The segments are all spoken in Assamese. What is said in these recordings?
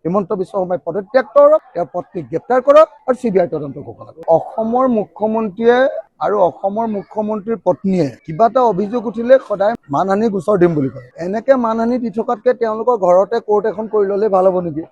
হিমন্ত বিশ্ব শৰ্মাই পদত্যাগ কৰক, তেওঁৰ পত্নীক গ্ৰেপ্তাৰ কৰক আৰু CBI তদন্ত ঘোষণা কৰক। অসমৰ মুখ্যমন্ত্ৰীয়ে আৰু অসমৰ মুখ্যমন্ত্ৰীৰ পত্নীয়ে কিবা এটা অভিযোগ উঠিলে সদায় মানহানি গোচৰ দিম বুলি কয়। এনেকে মানহানি দি থকাতকে তেওঁলোকৰ ঘৰতে কোৰ্ট এখন কৰি ল'লে ভাল হ'ব নেকি?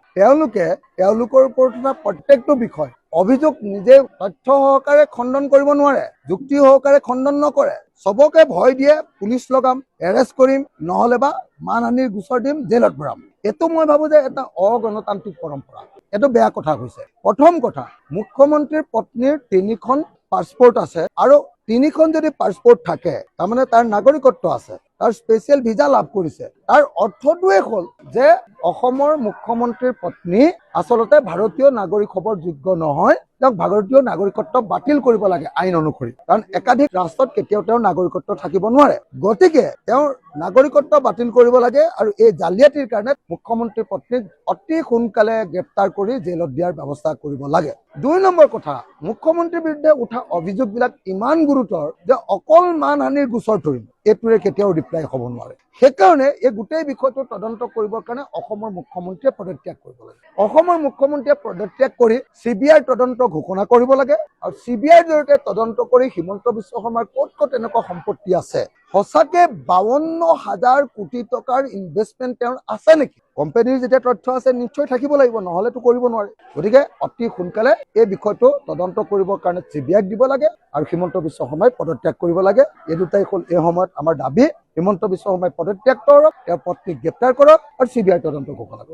তেওঁলোকৰ ওপৰত থকা প্ৰত্যেকটো বিষয় অভিযোগ নিজে তথ্য সহকাৰে খণ্ডন কৰিব নোৱাৰে, যুক্তি সহকাৰে খণ্ডন নকৰে। চবকে ভয় দিয়ে, পুলিচ লগাম, এৰেষ্ট কৰিম, নহলে বা মানহানিৰ গোচৰ দিম, জেলত ভৰাম। এইটো মই ভাবো যে এটা অগণতান্ত্ৰিক পৰম্পৰা। এইটো বেয়া কথা হৈছে। প্ৰথম কথা, মুখ্যমন্ত্ৰীৰ পত্নীৰ 3খন পাছপোৰ্ট আছে আৰু 3খন যদি পাছপোৰ্ট থাকে তাৰমানে তাৰ নাগৰিকত্ব আছে, তাৰ স্পেচিয়েল ভিজা লাভ কৰিছে। তাৰ অৰ্থটোৱে হ'ল যে অসমৰ মুখ্যমন্ত্ৰীৰ পত্নী আচলতে ভাৰতীয় নাগৰিক হ'বৰ যোগ্য নহয়, তেওঁক ভাৰতীয় নাগৰিকত্ব বাতিল কৰিব লাগে আইন অনুসৰি। কাৰণ একাধিক ৰাষ্ট্ৰত কেতিয়াও তেওঁৰ নাগৰিকত্ব থাকিব নোৱাৰে। গতিকে তেওঁৰ নাগৰিকত্ব বাতিল কৰিব লাগে আৰু এই জালিয়াতিৰ কাৰণে মুখ্যমন্ত্ৰীৰ পত্নীক অতি সোনকালে গ্ৰেপ্তাৰ কৰি জেলত দিয়াৰ ব্যৱস্থা কৰিব লাগে। 2 নম্বৰ কথা, মুখ্যমন্ত্ৰীৰ বিৰুদ্ধে উঠা অভিযোগবিলাক ইমান গুৰুতৰ যে অকল মানহানিৰ গোচৰ ধৰিম এইটোৰে কেতিয়াও ৰিপ্লাই হ'ব নোৱাৰে। সেইকাৰণে এই গোটেই বিষয়টো তদন্ত কৰিবৰ কাৰণে অসমৰ মুখ্যমন্ত্ৰীয়ে পদত্যাগ কৰিব লাগে। অসমৰ মুখ্যমন্ত্ৰীয়ে পদত্যাগ কৰি CBI তদন্ত ঘোষণা কৰিব লাগে আৰু CBIৰ জৰিয়তে তদন্ত কৰি হিমন্ত বিশ্ব শৰ্মাৰ ক'ত এনেকুৱা সম্পত্তি আছে, সঁচাকে 52,000 কোটি টকাৰ ইনভেষ্টমেণ্ট তেওঁৰ আছে নেকি? কোম্পানীৰ যেতিয়া তথ্য আছে নিশ্চয় থাকিব লাগিব, নহলেতো কৰিব নোৱাৰে। গতিকে অতি সোনকালে এই বিষয়টো তদন্ত কৰিবৰ কাৰণে CBIক দিব লাগে আৰু হিমন্ত বিশ্ব শৰ্মাই পদত্যাগ কৰিব লাগে। এই দুটাই হ'ল এই সময়ত আমাৰ দাবী। হিমন্ত বিশ্ব শৰ্মাই পদত্যাগ কৰক, তেওঁৰ পত্নীক গ্ৰেপ্তাৰ কৰক আৰু CBI তদন্ত ঘোষণা কৰক।